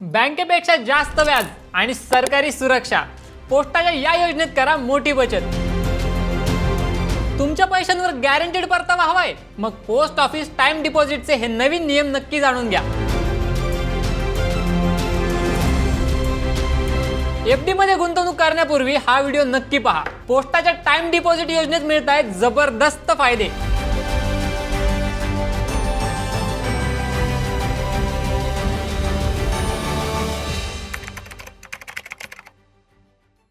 बँकेपेक्षा जास्त व्याज आणि सरकारी सुरक्षा, पोस्टाच्या या योजनेत करा मोठी बचत। तुमच्या पैशांवर गॅरंटीड परतावा हवाय? मग पोस्ट ऑफिस टाइम डिपॉझिटचे हे नवीन नियम नक्की जाणून घ्या। एफडी मध्ये गुंतवणूक करण्यापूर्वी हा व्हिडिओ नक्की पहा। पोस्टाच्या टाइम डिपॉझिट योजनेत मिळत आहेत जबरदस्त फायदे।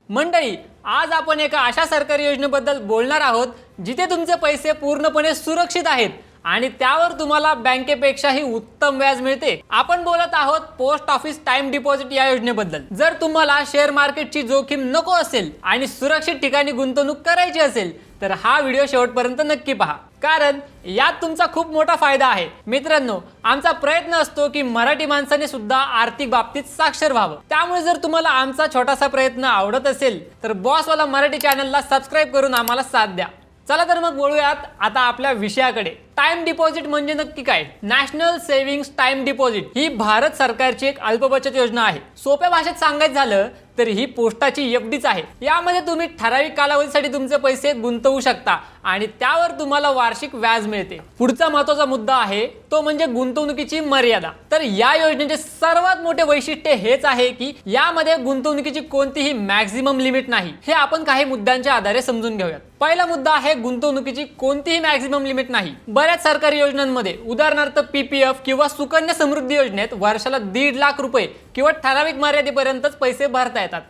मंडळी, आज आपण एका अशा सरकारी योजनेबद्दल बोलणार आहोत जिथे तुमचे पैसे पूर्णपणे सुरक्षित आहेत आणि त्यावर तुम्हाला बँकेपेक्षाही उत्तम व्याज मिळते। आपण बोलत आहोत पोस्ट ऑफिस टाइम डिपॉझिट या योजनेबद्दल। जर तुम्हाला शेअर मार्केटची जोखीम नको असेल आणि सुरक्षित ठिकाणी गुंतवणूक करायची असेल तर हा व्हिडिओ शेवटपर्यंत नक्की पहा, कारण यात तुमचा खूप मोठा फायदा आहे। मित्रांनो, आमचा प्रयत्न असतो की मराठी माणसाने सुद्धा आर्थिक बाबतीत साक्षर व्हावं। त्यामुळे जर तुम्हाला आमचा छोटासा प्रयत्न आवडत असेल तर बॉसवाला मराठी चॅनलला सबस्क्राइब करून आम्हाला साथ द्या। चला तर मग बोलूयात आता आपल्या विषयाकडे। टाइम डिपॉझिट म्हणजे नक्की काय? नॅशनल सेव्हिंग्स टाइम डिपॉझिट ही भारत सरकारची एक अल्पबचत योजना आहे। सोप्या भाषेत सांगायचं झालं तर ही पोस्टाची एफडीच आहे। यामध्ये तुम्ही ठराविक कालावधीसाठी तुमचे पैसे गुंतवू शकता आणि त्यावर तुम्हाला वार्षिक व्याज मिळते। पुढचा महत्त्वाचा मुद्दा आहे तो म्हणजे गुंतवणुकीची मर्यादा। तर या योजनेचे सर्वात मोठे वैशिष्ट्य हेच आहे की यामध्ये गुंतवणुकीची कोणतीही मॅक्झिमम लिमिट नाही। हे आपण काही मुद्द्यांच्या आधारे समजून घेऊयात। पहिला मुद्दा आहे गुंतवणुकीची कोणतीही मॅक्झिमम लिमिट नाही। बऱ्याच सरकारी योजनांमध्ये उदाहरणार्थ पीपीएफ किंवा सुकन्या समृद्धी योजनेत वर्षाला 1.5 लाख रुपये किंवा ठराविक मर्यादेपर्यंतच पैसे भरता येतात,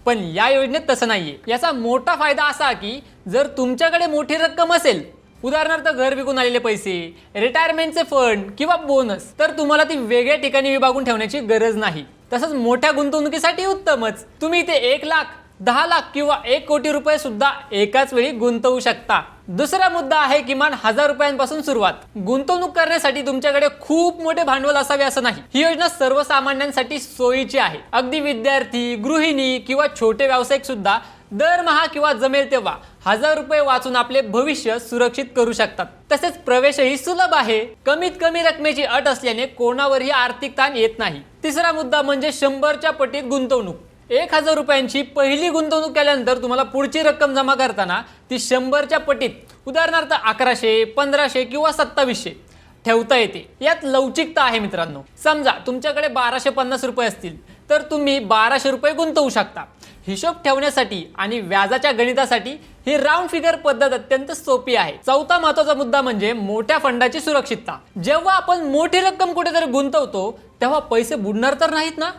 पण या योजनेत तसं नाहीये। याचा मोठा फायदा असा की जर तुमच्याकडे मोठी रक्कम असेल, उदाहरणार्थ घर विकून आलेले पैसे, रिटायरमेंटचे फंड किंवा बोनस, तर तुम्हाला ती वेगळ्या ठिकाणी विभागून ठेवण्याची गरज नाही। तसंच मोठ्या गुंतवणुकीसाठी उत्तमच, तुम्ही इथे 1 लाख, 10 लाख किंवा 1 कोटी रुपये सुद्धा एकाच वेळी गुंतवू शकता। दुसरा मुद्दा आहे किमान 1000 रुपयांपासून सुरुवात। गुंतवणूक करण्यासाठी तुमच्याकडे खूप मोठे भांडवल असावे असं नाही। ही योजना सर्वसामान्यांसाठी सोयीची आहे। अगदी विद्यार्थी, गृहिणी किंवा छोटे व्यावसायिक सुद्धा दरमहा किंवा जमेल तेव्हा 1000 रुपये वाचून आपले भविष्य सुरक्षित करू शकतात। तसेच प्रवेशही सुलभ आहे। कमीत कमी रकमेची अट असल्याने कोणावरही आर्थिक ताण येत नाही। तिसरा मुद्दा म्हणजे 100च्या पटीत गुंतवणूक। 1000 रुपयांची पहिली गुंतवणूक केल्यानंतर तुम्हाला पुढची रक्कम जमा करताना ती 100च्या पटीत, उदाहरणार्थ 1100, 1500 किंवा 2700 ठेवता येते। यात लवचिकता आहे मित्रांनो। समजा तुमच्याकडे 1250 रुपये असतील तर तुम्ही 1200 रुपये गुंतवू शकता। हिशोब ठेवण्यासाठी आणि व्याजाच्या गणितासाठी ही राऊंड फिगर पद्धत अत्यंत सोपी आहे। चौथा महत्त्वाचा मुद्दा म्हणजे मोठ्या फंडाची सुरक्षितता। जेव्हा आपण मोठी रक्कम कुठेतरी गुंतवतो तेव्हा पैसे बुडणार तर नाहीत ना,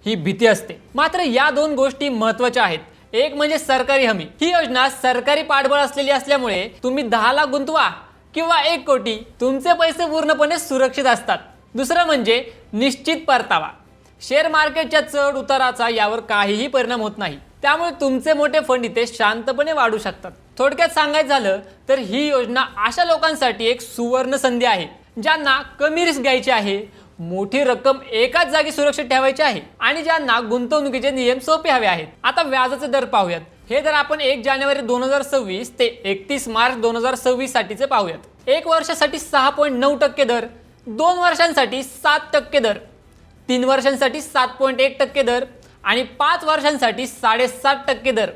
ही भीती असते। मात्र या 2 गोष्टी महत्त्वाच्या आहेत। एक म्हणजे सरकारी हमी। ही योजना सरकारी पाठबळ असलेली असल्यामुळे तुम्ही 10 लाख गुंतवा किंवा 1 कोटी, तुमचे पैसे पूर्णपणे सुरक्षित असतात। दुसरं म्हणजे निश्चित परतावा। शेअर मार्केटच्या चढ उताराचा यावर काहीही परिणाम होत नाही, त्यामुळे तुमचे मोठे फंड इथे शांतपणे वाढू शकतात। थोडक्यात सांगायचं झालं तर ही योजना अशा लोकांसाठी एक सुवर्ण संधी आहे ज्यांना कमी रिस्क घ्यायची आहे, मोठी रक्कम एकाच जागी सुरक्षित ठेवायची आहे आणि ज्यांना गुंतवणुकीचे नियम सोपे हवे आहेत। आता व्याजाचे दर पाहूयात। हे दर आपण 1 जानेवारी 2026 ते 31 मार्च 2026 साठीचे पाहूयात। 1 वर्षासाठी 6.9% दर, 2 वर्षांसाठी 7% दर, 3 वर्षांसाठी 7.1% दर आणि 5 वर्षांसाठी 7.5% दर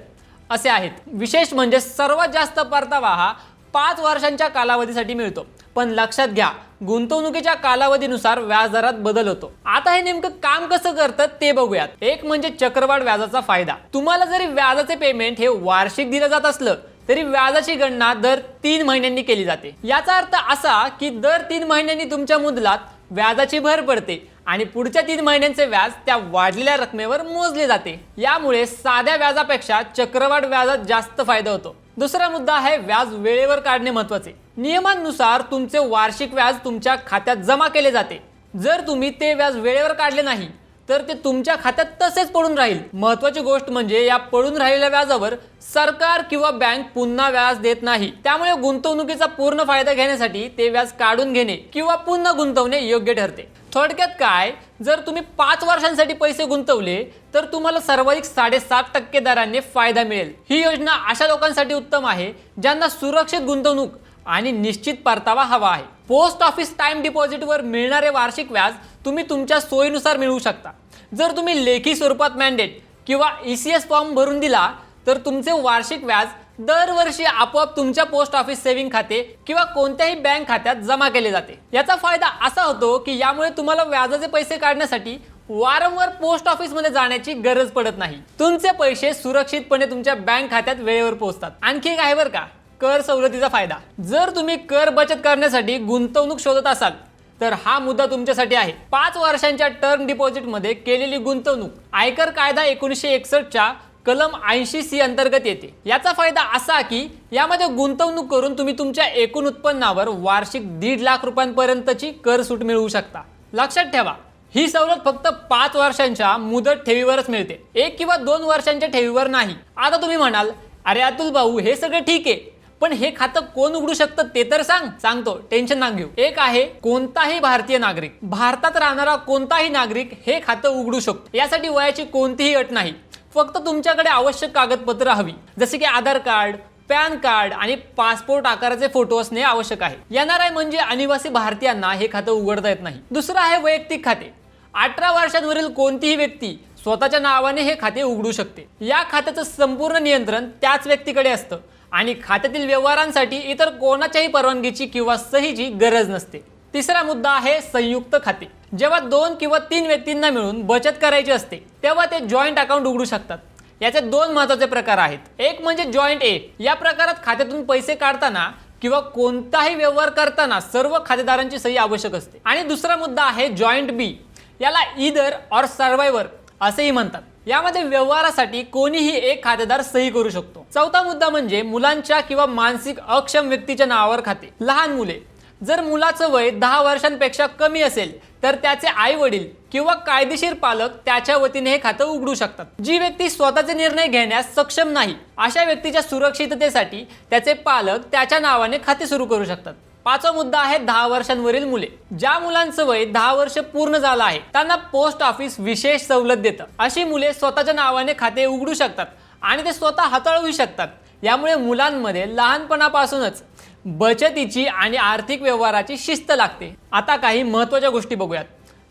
असे आहेत। विशेष म्हणजे सर्वात जास्त परतावा हा 5 वर्षांच्या कालावधीसाठी मिळतो। पण लक्षात घ्या, गुंतवणुकीच्या कालावधीनुसार व्याजदरात बदल होतो। आता हे नेमकं काम कसं करतं ते बघूयात। एक म्हणजे चक्रवाढ व्याजाचा फायदा। तुम्हाला जरी व्याजाचे पेमेंट हे वार्षिक दिलं जात असलं तरी व्याजाची गणना दर 3 महिन्यांनी केली जाते। याचा अर्थ असा की दर 3 महिन्यांनी तुमच्या मुदलात व्याजाची भर पडते आणि पुढच्या 3 महिन्यांचे व्याज त्या वाढलेल्या रकमेवर मोजले जाते। यामुळे साध्या व्याजापेक्षा चक्रवाढ व्याजात जास्त फायदा होतो। दुसरा मुद्दा आहे व्याज वेळेवर काढणे महत्त्वाचे। नियमांनुसार तुमचे वार्षिक व्याज तुमच्या खात्यात जमा केले जाते। जर तुम्ही ते व्याज वेळेवर काढले नाही तर ते तुमच्या खात्यात तसेच पडून राहील। महत्त्वाची गोष्ट म्हणजे या पडून राहिलेल्या व्याजावर सरकार किंवा बँक पुन्हा व्याज देत नाही। त्यामुळे गुंतवणुकीचा पूर्ण फायदा घेण्यासाठी ते व्याज काढून घेणे किंवा पुन्हा गुंतवणे योग्य ठरते। थोडक्यात काय, जर तुम्ही 5 वर्षांसाठी पैसे गुंतवले तर तुम्हाला सर्वाधिक 7.5% दराने फायदा मिळेल। ही योजना अशा लोकांसाठी उत्तम आहे ज्यांना सुरक्षित गुंतवणूक आणि निश्चित परतावा हवा आहे। पोस्ट ऑफिस टाइम डिपॉझिटवर मिळणारे वार्षिक व्याज तुम्ही तुमच्या सोयीनुसार मिळवू शकता. जर तुम्ही लेखी स्वरूपात मॅन्डेट किंवा ECS फॉर्म भरून दिला तर तुमचे वार्षिक व्याज दरवर्षी आपोआप तुमच्या पोस्ट ऑफिस सेव्हिंग खाते किंवा कोणत्याही बँक खात्यात जमा केले जाते. याचा फायदा असा होतो की यामुळे तुम्हाला व्याजाचे पैसे काढण्यासाठी वारंवार पोस्ट ऑफिस मध्ये जाण्याची गरज पडत नाही. तुमचे पैसे सुरक्षितपणे तुमच्या बँक खात्यात वेळेवर पोहोचतात. आणखी एक आहे बरं का, कर सवलतीचा फायदा. जर तुम्ही कर बचत करण्यासाठी गुंतवणूक शोधत असाल तर हा मुद्दा तुमच्यासाठी आहे. 5 वर्षांच्या टर्म डिपॉझिट मध्ये केलेली गुंतवणूक आयकर कायदा 1961च्या कलम 80C अंतर्गत येते. याचा फायदा असा की यामध्ये गुंतवणूक करून तुम्ही तुमच्या एकूण उत्पन्नावर वार्षिक 1.5 लाख रुपयांपर्यंतची कर सूट मिळवू शकता. लक्षात ठेवा, ही सवलत फक्त 5 वर्षांच्या मुदत ठेवीवरच मिळते, 1 किंवा 2 वर्षांच्या ठेवीवर नाही. आता तुम्ही म्हणाल, अरे अतुल भाऊ हे सगळं ठीक आहे, पण हे खातं कोण उघडू शकतं ते तर सांगतो, टेन्शन ना घेऊ. एक आहे कोणताही भारतीय नागरिक. भारतात राहणारा कोणताही नागरिक हे खातं उघडू शकतो. यासाठी वयाची कोणतीही अट नाही, फक्त तुमच्याकडे आवश्यक कागदपत्र हवी, जसे की आधार कार्ड, पॅन कार्ड आणि पासपोर्ट आकाराचे फोटो असणे आवश्यक आहे. NRI म्हणजे अनिवासी भारतीयांना हे खातं उघडता येत नाही. दुसरं आहे वैयक्तिक खाते. 18 वर्षांवरील कोणतीही व्यक्ती स्वतःच्या नावाने हे खाते उघडू शकते. या खात्याचं संपूर्ण नियंत्रण त्याच व्यक्तीकडे असतं आणि खात्यातील व्यवहारांसाठी इतर कोणाच्याही परवानगीची किंवा सहीची गरज नसते. तिसरा मुद्दा आहे संयुक्त खाते. जेव्हा 2 किंवा 3 व्यक्तींना मिळून बचत करायची असते तेव्हा ते जॉईंट अकाउंट उघडू शकतात. याचे 2 महत्त्वाचे प्रकार आहेत. एक म्हणजे जॉईंट ए. या प्रकारात खात्यातून पैसे काढताना किंवा कोणताही व्यवहार करताना सर्व खातेदारांची सही आवश्यक असते. आणि दुसरा मुद्दा आहे जॉईंट बी. याला ईदर ऑर सर्व्हायव्हर असेही म्हणतात. यामध्ये व्यवहारासाठी कोणीही एक खातेदार सही करू शकतो. चौथा मुद्दा म्हणजे मुलांच्या किंवा मानसिक अक्षम व्यक्तीच्या नावावर खाते. लहान मुले. जर मुलाचं वय 10 वर्षांपेक्षा कमी असेल तर त्याचे आई वडील किंवा कायदेशीर पालक त्याच्या वतीने हे खातं उघडू शकतात. जी व्यक्ती स्वतःचे निर्णय घेण्यास सक्षम नाही अशा व्यक्तीच्या सुरक्षिततेसाठी त्याचे पालक त्याच्या नावाने खाते सुरू करू शकतात. पाचवा मुद्दा आहे 10 वर्षांवरील मुले. ज्या मुलांचं वय 10 वर्ष पूर्ण झालं आहे त्यांना पोस्ट ऑफिस विशेष सवलत देतं. अशी मुले स्वतःच्या नावाने खाते उघडू शकतात आणि ते स्वतः हाताळू शकतात. यामुळे मुलांमध्ये लहानपणापासूनच बचतीची आणि आर्थिक व्यवहाराची शिस्त लागते. आता काही महत्त्वाच्या गोष्टी बघूयात.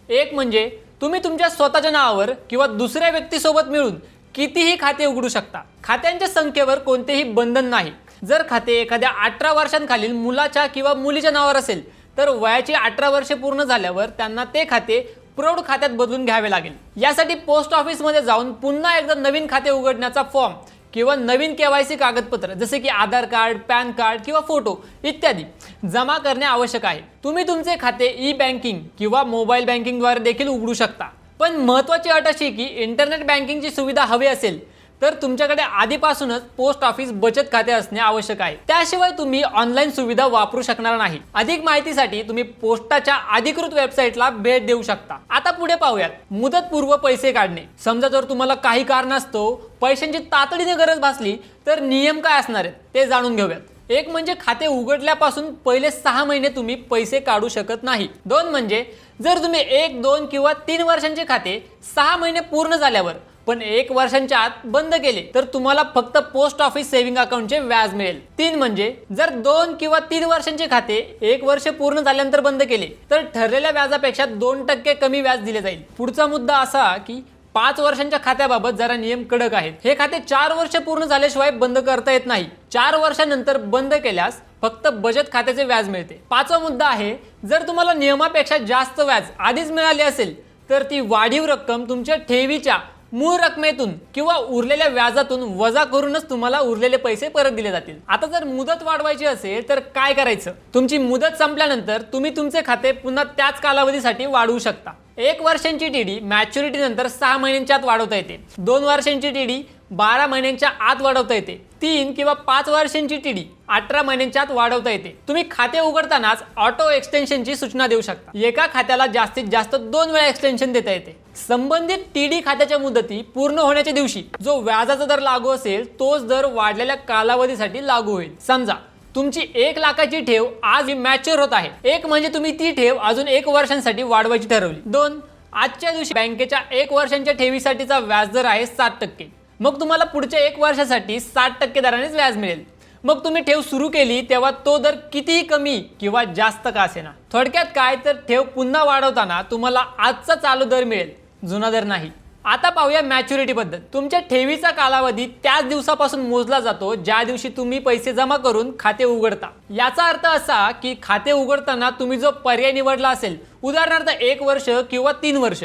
एक म्हणजे तुम्ही तुमच्या स्वतःच्या नावावर किंवा दुसऱ्या व्यक्तीसोबत मिळून कितीही खाते उघडू शकता. खात्यांच्या संख्येवर कोणतेही बंधन नाही. जर खाते एखाद्या 18 वर्षांखालील मुलाच्या किंवा मुलीच्या नावावर असेल तर वयाची 18 वर्षे पूर्ण झाल्यावर त्यांना ते खाते प्रौढ खात्यात बदलून घ्यावे लागेल. यासाठी पोस्ट ऑफिसमध्ये जाऊन पुन्हा एकदा नवीन खाते उघडण्याचा फॉर्म किंवा नवीन KYC कागदपत्र जसे की आधार कार्ड, पॅन कार्ड किंवा फोटो इत्यादी जमा करणे आवश्यक आहे. तुम्ही तुमचे खाते ई-बँकिंग किंवा मोबाईल बँकिंगद्वारे देखील उघडू शकता. पण महत्त्वाची अट अशी की इंटरनेट बँकिंगची सुविधा हवी असेल तर तुमच्याकडे आधीपासूनच पोस्ट ऑफिस बचत खाते असणे आवश्यक आहे. त्याशिवाय तुम्ही ऑनलाईन सुविधा वापरू शकणार नाही. अधिक माहितीसाठी तुम्ही पोस्टाच्या अधिकृत वेबसाईटला भेट देऊ शकता. आता पुढे पाहूयात मुदतपूर्व पैसे काढणे. समजा जर तुम्हाला काही कारणास्तव पैशांची तातडीने गरज भासली तर नियम काय असणार आहेत ते जाणून घेऊयात. एक म्हणजे खाते उघडल्यापासून पहिले 6 महिने तुम्ही पैसे काढू शकत नाही. 2 म्हणजे जर तुम्ही 1, 2 किंवा 3 वर्षांचे खाते 6 महिने पूर्ण झाल्यावर पण 1 वर्षांच्या आत बंद केले तर तुम्हाला फक्त पोस्ट ऑफिस सेव्हिंग अकाउंटचे व्याज मिळेल. 3 म्हणजे जर 2 किंवा 3 वर्षांचे खाते 1 वर्ष पूर्ण झाल्यानंतर बंद केले तर ठरलेल्या व्याजापेक्षा 2% कमी व्याज दिले जाईल. पुढचा मुद्दा असा की 5 वर्षांच्या खात्याबाबत जरा नियम कडक आहेत. हे खाते 4 वर्ष पूर्ण झाल्याशिवाय बंद करता येत नाही. 4 वर्षांनंतर बंद केल्यास फक्त बचत खात्याचे व्याज मिळते. पाचवा मुद्दा आहे जर तुम्हाला नियमापेक्षा जास्त व्याज आधीच मिळाले असेल तर ती वाढीव रक्कम तुमच्या ठेवीच्या मूळ रकमेतून किंवा उरलेल्या व्याजातून वजा करूनच तुम्हाला उरलेले पैसे परत दिले जातील. आता जर मुदत वाढवायची असेल तर काय करायचं? तुमची मुदत संपल्यानंतर तुम्ही तुमचे खाते पुन्हा त्याच कालावधीसाठी वाढवू शकता. 1 वर्षांची TD मॅच्युरिटी नंतर 6 महिन्यांच्या आत वाढवता येते. 2 वर्षांची TD 12 महिन्यांच्या आत वाढवता येते. 3 किंवा 5 वर्षांची TD 18 महिन्यांच्या आत वाढवता येते. तुम्ही खाते उघडतानाच ऑटो एक्सटेन्शनची सूचना देऊ शकता. एका खात्याला जास्तीत जास्त 2 वेळा एक्सटेन्शन देता येते. संबंधित TD खात्याच्या मुदती पूर्ण होण्याच्या दिवशी जो व्याजाचा दर लागू असेल तोच दर वाढलेल्या कालावधीसाठी लागू होईल. समजा तुमची 1 लाखाची ठेव आज मॅच्युअर होत आहे. 1 म्हणजे तुम्ही ती ठेव अजून 1 वर्षांसाठी वाढवायची ठरवली. 2 आजच्या दिवशी बँकेच्या 1 वर्षांच्या ठेवीसाठीचा व्याजदर आहे 7%. मग तुम्हाला पुढच्या 1 वर्षासाठी 7% दरानेच व्याज मिळेल. मग तुम्ही ठेव सुरू केली तेव्हा तो दर कितीही कमी किंवा जास्त का असेना. थोडक्यात काय तर ठेव पुन्हा वाढवताना तुम्हाला आजचा चालू दर मिळेल, जुना दर नाही. आता पाहूया मॅच्युरिटी पद्धत. तुमच्या ठेवीचा कालावधी त्याच दिवसापासून मोजला जातो ज्या दिवशी तुम्ही पैसे जमा करून खाते उघडता. याचा अर्थ असा की खाते उघडताना तुम्ही जो पर्याय निवडला असेल, उदाहरणार्थ 1 वर्ष किंवा 3 वर्ष,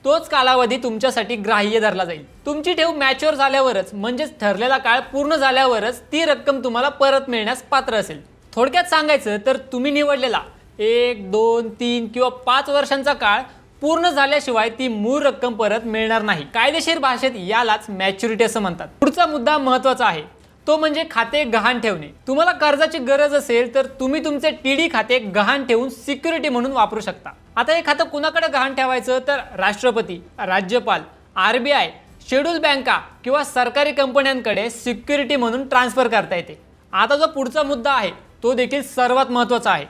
तोच कालावधी तुमच्यासाठी ग्राह्य धरला जाईल. तुमची ठेव मॅच्युअर झाल्यावरच म्हणजेच ठरलेला काळ पूर्ण झाल्यावरच ती रक्कम तुम्हाला परत मिळण्यास पात्र असेल. थोडक्यात सांगायचं तर तुम्ही निवडलेला 1, 2, 3 किंवा 5 वर्षांचा काळ पूर्ण झाल्याशिवाय ती मूळ रक्कम परत मिळणार नाही. कायदेशीर भाषेत यालाच मॅच्युरिटी असं म्हणतात. पुढचा मुद्दा महत्त्वाचा आहे, तो म्हणजे खाते गहाण ठेवणे. तुम्हाला कर्जाची गरज असेल तर तुम्ही तुमचे टीडी खाते गहाण ठेवून सिक्युरिटी म्हणून वापरू शकता. आता हे खातं कुणाकडे गहाण ठेवायचं तर राष्ट्रपती, राज्यपाल, RBI, शेड्यूल बँका किंवा सरकारी कंपन्यांकडे सिक्युरिटी म्हणून ट्रान्सफर करता येते. आता जो पुढचा मुद्दा आहे तो देखील सर्वात महत्त्वाचा आहे.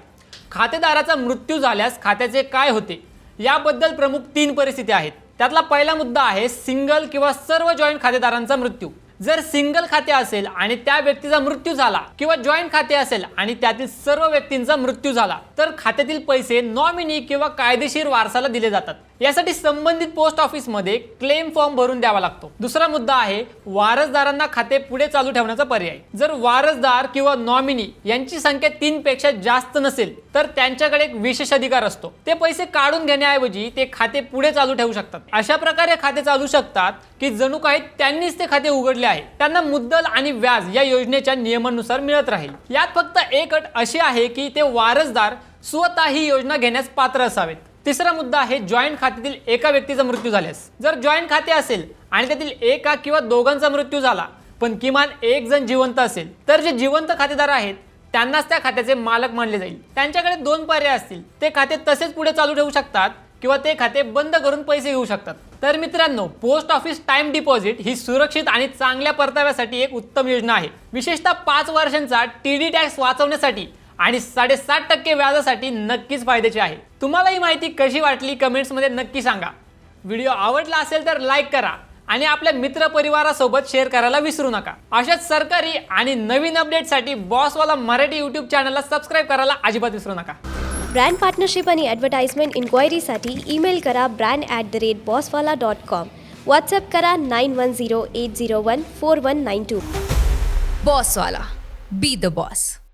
खातेदाराचा मृत्यू झाल्यास खात्याचे काय होते याबद्दल प्रमुख 3 परिस्थिती आहेत. त्यातला पहिला मुद्दा आहे सिंगल किंवा सर्व जॉईंट खातेदारांचा मृत्यू. जर सिंगल खाते असेल आणि त्या व्यक्तीचा मृत्यू झाला किंवा जॉईंट खाते असेल आणि त्यातील सर्व व्यक्तींचा मृत्यू झाला तर खात्यातील पैसे नॉमिनी किंवा कायदेशीर वारसाला दिले जातात. यासाठी संबंधित पोस्ट ऑफिसमध्ये क्लेम फॉर्म भरून द्यावा लागतो. दुसरा मुद्दा आहे वारसदारांना खाते पुढे चालू ठेवण्याचा पर्याय. जर वारसदार किंवा नॉमिनी यांची संख्या 3 पेक्षा जास्त नसेल तर त्यांच्याकडे एक विशेष अधिकार असतो. ते पैसे काढून घेण्याऐवजी ते खाते पुढे चालू ठेवू शकतात. अशा प्रकारे खाते चालू शकतात की जणू काही त्यांनीच ते खाते उघडले आहे. त्यांना मुद्दल आणि व्याज या योजनेच्या नियमानुसार मिळत राहील. यात फक्त एक अट अशी आहे की ते वारसदार स्वतः ही योजना घेण्यास पात्र असावेत. तिसरा मुद्दा आहे जॉईंट खात्यातील एका व्यक्तीचा मृत्यू झाल्यास. जर जॉईंट खाते असेल आणि त्यातील एका किंवा दोघांचा मृत्यू झाला पण किमान एक जण जिवंत असेल तर जे जिवंत खातेदार आहेत त्यांनाच त्या खात्याचे मालक मानले जाईल. त्यांच्याकडे 2 पर्याय असतील. ते खाते तसेच पुढे चालू ठेवू शकतात किंवा ते खाते बंद करून पैसे घेऊ शकतात. तर मित्रांनो, पोस्ट ऑफिस टाइम डिपॉझिट ही सुरक्षित आणि चांगल्या परताव्यासाठी एक उत्तम योजना आहे. विशेषतः 5 वर्षांचा TD टॅक्स वाचवण्यासाठी आणि 7.5% व्याजासाठी नक्कीच फायद्याची आहे. तुम्हाला ही माहिती कशी वाटली कमेंट्समध्ये नक्की सांगा. व्हिडिओ आवडला असेल तर लाईक करा आणि आपल्या मित्रपरिवारासोबत शेअर करायला विसरू नका. अशाच सरकारी आणि नवीन अपडेटसाठी बॉसवाला मराठी यूट्यूब चॅनलला सबस्क्राईब करायला अजिबात विसरू नका. ब्रँड पार्टनरशिप आणि ॲडव्हर्टाइजमेंट इन्क्वायरीसाठी ईमेल करा brand@bosswala.com. व्हॉट्सअप करा 9108014192. Bosswala. Be the boss.